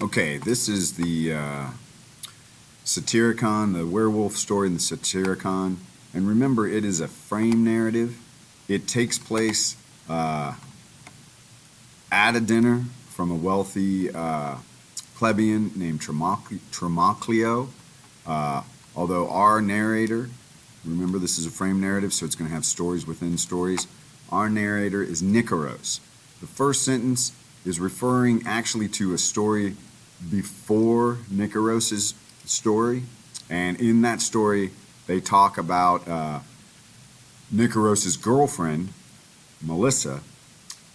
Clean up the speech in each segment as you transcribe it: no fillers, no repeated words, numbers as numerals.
Okay, this is the Satyricon, the werewolf story in the Satyricon. And remember, it is a frame narrative. It takes place at a dinner from a wealthy plebeian named Trimaclio. Although our narrator, remember this is a frame narrative, so it's going to have stories within stories. Our narrator is Nicaros. The first sentence is referring actually to a story before Nicaros's story, and in that story they talk about Nicaros's girlfriend, Melissa,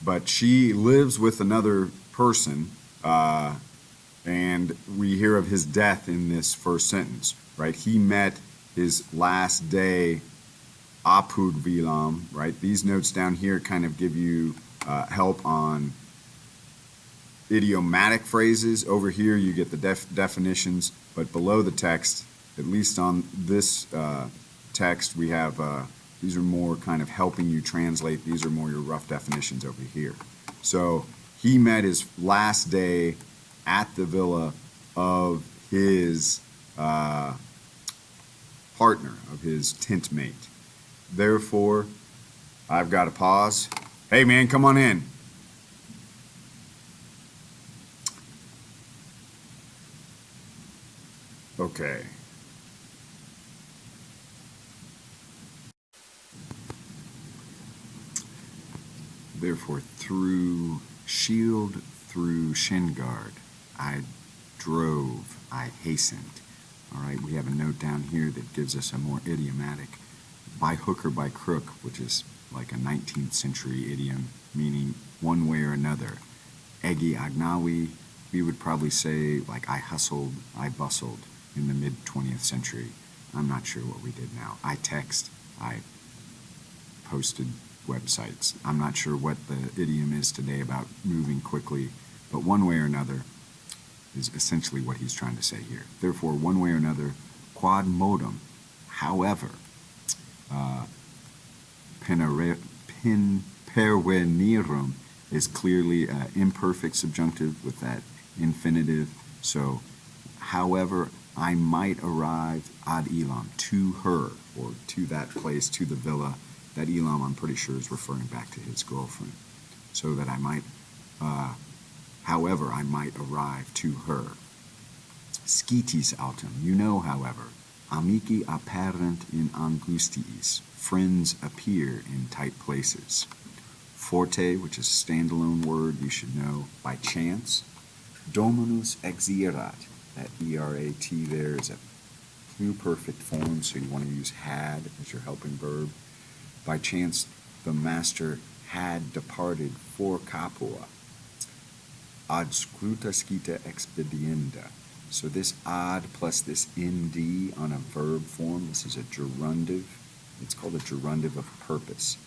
but she lives with another person, and we hear of his death in this first sentence, right? He met his last day apud vilam, right? These notes down here kind of give you help on idiomatic phrases. Over here you get the definitions, but below the text, at least on this text, we have these are more kind of helping you translate. These are more your rough definitions over here. So he met his last day at the villa of his partner, of his tent mate. Therefore, I've got to pause. Hey man, come on in. Okay. Therefore, through shield, through shin guard, I drove, I hastened. All right, we have a note down here that gives us a more idiomatic by hook or by crook, which is like a 19th century idiom, meaning one way or another. Egi agnawi, we would probably say like I hustled, I bustled in the mid 20th century. I'm not sure what we did now. I text, I posted websites. I'm not sure what the idiom is today about moving quickly, but one way or another is essentially what he's trying to say here. Therefore, one way or another, quad modum, however, pervenirum is clearly an imperfect subjunctive with that infinitive. So, however, I might arrive ad Elam, to her, or to that place, to the villa. That Elam, I'm pretty sure, is referring back to his girlfriend. So that I might, however, I might arrive to her. Scitis autem, you know, however, amici apparent in angustiis, friends appear in tight places. Forte, which is a standalone word, you should know, by chance. Dominus exerat, that erat there is a pluperfect form, so you want to use had as your helping verb. By chance, the master had departed for Capua. Ad scruta scita expedienda. So this ad plus this nd on a verb form, this is a gerundive. It's called a gerundive of purpose.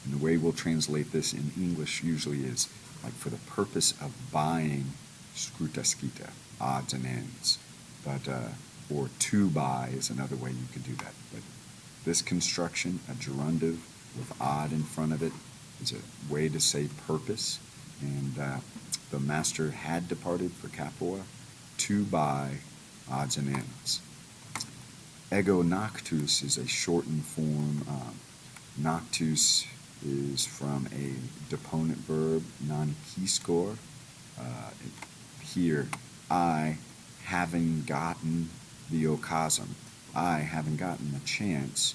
And the way we'll translate this in English usually is like for the purpose of buying scruta scita, odds and ends. But, or to buy is another way you could do that. But this construction, a gerundive with odd in front of it, is a way to say purpose. And the master had departed for Capua to buy odds and ends. Ego noctus is a shortened form. Noctus is from a deponent verb, non quiscor. Here, I, having gotten the occasion, I, having gotten the chance,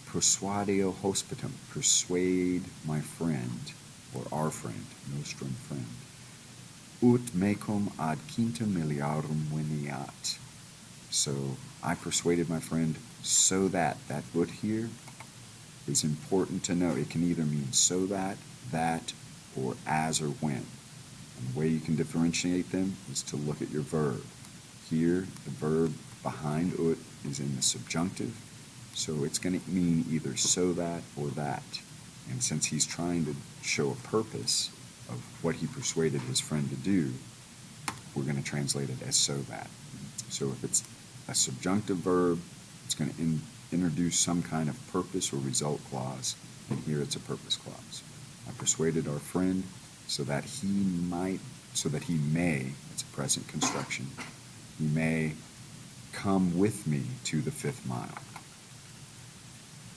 persuadio hospitem, persuade my friend, or our friend, nostrum friend, ut mecum ad quinta miliarum veniat. So I persuaded my friend so that ut here is important to know. It can either mean so that, or as or when. And the way you can differentiate them is to look at your verb. Here, the verb behind ut is in the subjunctive, so it's going to mean either so that or that. And since he's trying to show a purpose of what he persuaded his friend to do, we're going to translate it as so that. So if it's a subjunctive verb, it's going to introduce some kind of purpose or result clause, and here it's a purpose clause. I persuaded our friend so that he might so that he may, it's a present construction, he may come with me to the 5th mile.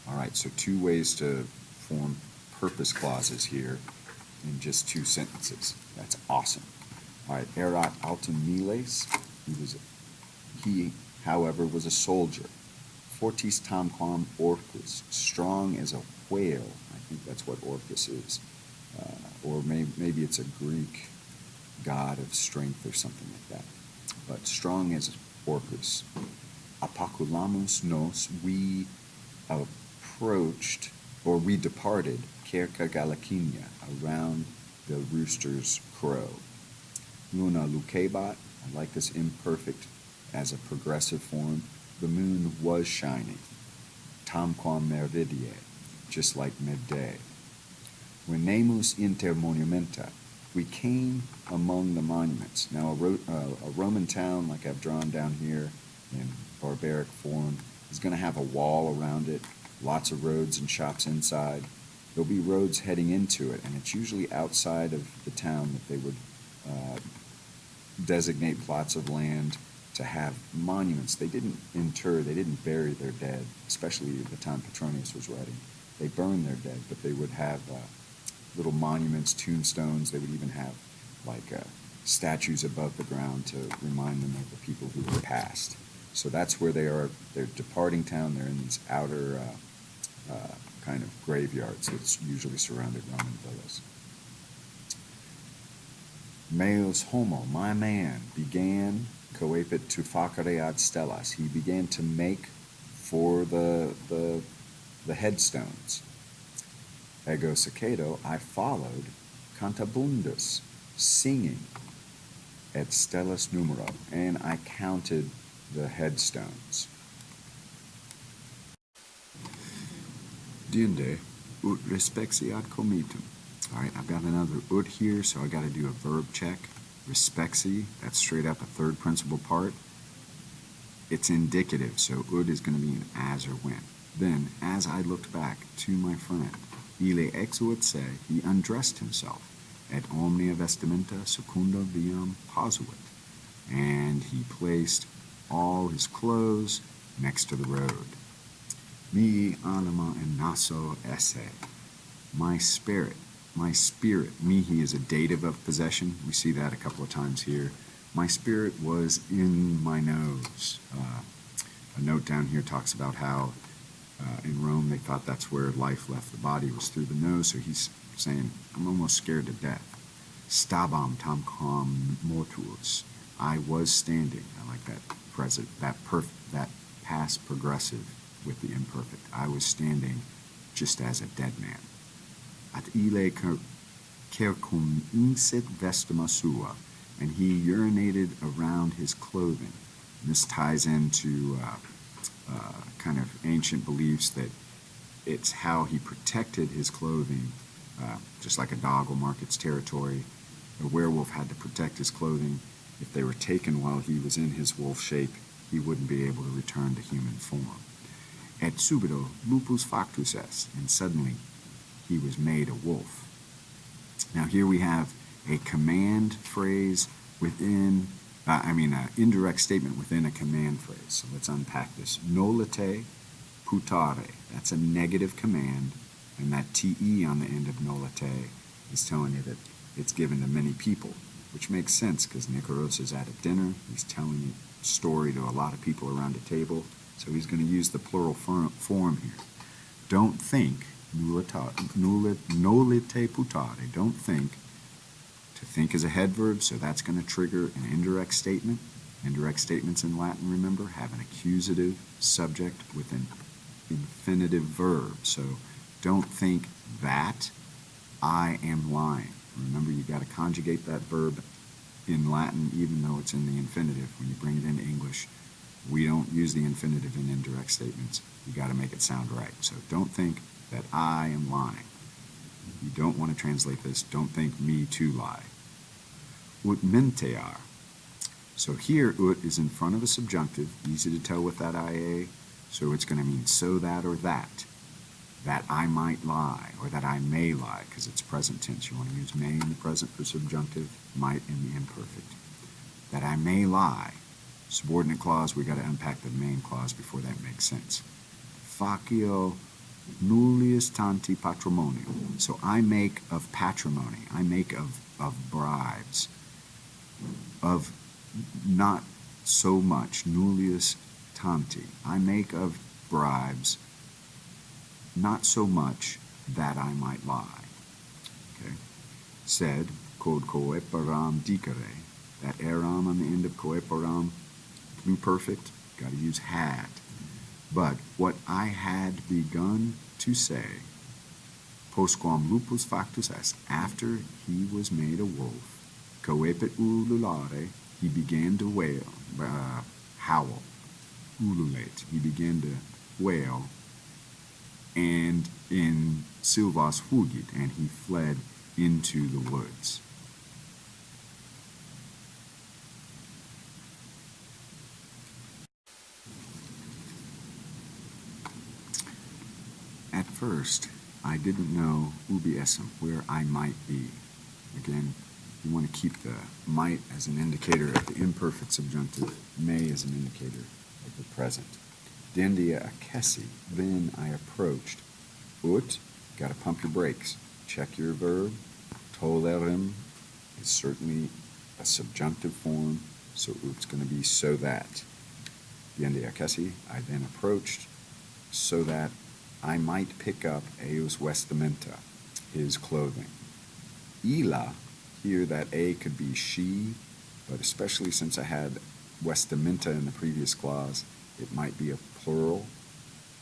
All right, so 2 ways to form purpose clauses here in just 2 sentences. That's awesome. All right, erat autem miles. He, however, was a soldier. Fortis tamquam orcus, strong as a whale. I think that's what Orcus is. Or maybe it's a Greek god of strength or something like that. But strong as Orcus. Apaculamus nos, we approached, or we departed, Cerca Galicinia, around the rooster's crow. Luna lucebat, I like this imperfect as a progressive form. The moon was shining. Tamquam meridie, just like midday. Venemus inter monumenta, we came among the monuments. Now a Roman town like I've drawn down here in barbaric form is going to have a wall around it, lots of roads and shops inside. There'll be roads heading into it, and it's usually outside of the town that they would designate plots of land to have monuments. They didn't inter, they didn't bury their dead, especially the time Petronius was writing. They burned their dead, but they would have little monuments, tombstones. They would even have like statues above the ground to remind them of the people who were passed. So that's where they are. They're departing town. They're in these outer kind of graveyards that's usually surrounded Roman villas. Meos homo, my man, began coepit to facere ad stellas. He began to make for the headstones. Ego sacedo, I followed, cantabundus, singing, et stellas numero, and I counted the headstones. Dinde, ut respexiat comitum. All right, I've got another ut here, so I got to do a verb check. Respexi, that's straight up a third principal part. It's indicative, so ut is going to be an as or when. Then, as I looked back to my friend, ille exuit se, he undressed himself, et omnia vestimenta secunda viam posuit, and he placed all his clothes next to the road. Mi anima in naso esse, my spirit, mihi is a dative of possession. We see that a couple of times here. My spirit was in my nose. A note down here talks about how in Rome they thought that's where life left the body, was through the nose, so he's saying, I'm almost scared to death. Stabam tamquam mortuus, I was standing. I like that present, that past progressive with the imperfect. I was standing just as a dead man. At ille cercum incit vestima sua, and he urinated around his clothing. And this ties into kind of ancient beliefs that it's how he protected his clothing, just like a dog will mark its territory. A werewolf had to protect his clothing. If they were taken while he was in his wolf shape, he wouldn't be able to return to human form. Et subito lupus factus est, and suddenly he was made a wolf. Now here we have a command phrase within, an indirect statement within a command phrase. So let's unpack this. Nolite putare, that's a negative command, and that te on the end of nolite is telling you that it's given to many people, which makes sense because Nicaros is at a dinner. He's telling a story to a lot of people around a table, so he's going to use the plural form here. Don't think, nolite putare, don't think. To think is a head verb, so that's going to trigger an indirect statement. Indirect statements in Latin, remember, have an accusative subject with an infinitive verb. So don't think that I am lying. Remember, you've got to conjugate that verb in Latin, even though it's in the infinitive. When you bring it into English, we don't use the infinitive in indirect statements. You got to make it sound right. So don't think that I am lying. You don't want to translate this. Don't think me to lie. Ut mentear. So here, ut is in front of a subjunctive, easy to tell with that IA, so it's going to mean so that or that. that I might lie, or that I may lie, because it's present tense. You want to use may in the present for subjunctive, might in the imperfect. That I may lie. Subordinate clause, we got to unpack the main clause before that makes sense. Facio nullius tanti patrimonium. So I make of patrimony, I make of bribes, of not so much, nullius tanti. I make of bribes not so much that I might lie. Okay? Said, quod coeperam dicere, that eram on the end of coeperam, pluperfect, got to use had. But what I had begun to say, postquam lupus factus est, after he was made a wolf, coepit ululare, he began to wail, howl, ululate, he began to wail, and in silvas fugit, and he fled into the woods. At first, I didn't know ubi essem, where I might be. Again, you want to keep the might as an indicator of the imperfect subjunctive, may as an indicator of the present. Dendia akesi, then I approached. Ut, got to pump your brakes. Check your verb. Tolerem is certainly a subjunctive form, so ut's going to be so that. Dendia akesi, I then approached, so that I might pick up eus vestimenta, his clothing. Ila, here that a could be she, but especially since I had vestimenta in the previous clause, it might be a plural,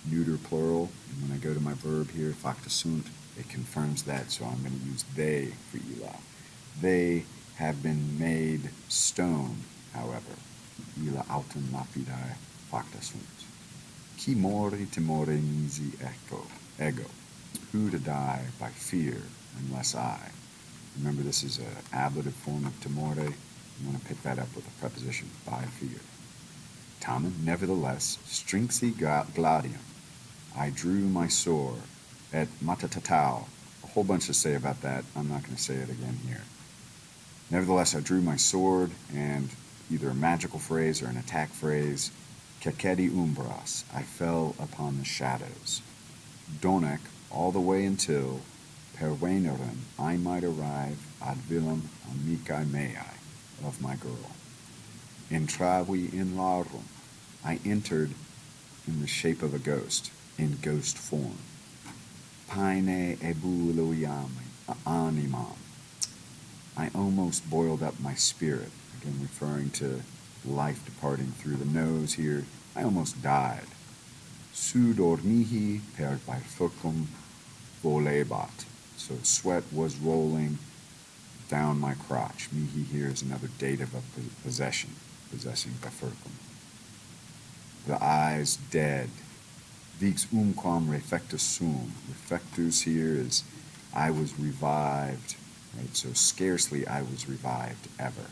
neuter plural, and when I go to my verb here, facta sunt, it confirms that, so I'm going to use they for Ila. They have been made stone, however. Ila autem lapidae facta sunt. Qui mori timore nisi ego. Who to die by fear unless I. Remember, this is an ablative form of timore. You want to pick that up with a preposition, by fear. Tamen, nevertheless, strinxi gladium. I drew my sword at matatatao. A whole bunch to say about that. I'm not going to say it again here. Nevertheless, I drew my sword, and either a magical phrase or an attack phrase, Cecedi umbras, I fell upon the shadows. Donec, all the way until, per venerem, I might arrive ad villam amicae meae, of my girl. Entravi in larum, I entered in the shape of a ghost, in ghost form. Paine ebulliam animam, I almost boiled up my spirit, again referring to life departing through the nose here. I almost died. Sudor mihi per bifurcum volebat. So sweat was rolling down my crotch. Mihi here is another dative of possession, possessing bifurcum. The eyes dead. Vix umquam refectus sum. Refectus here is I was revived. Right? So scarcely I was revived ever.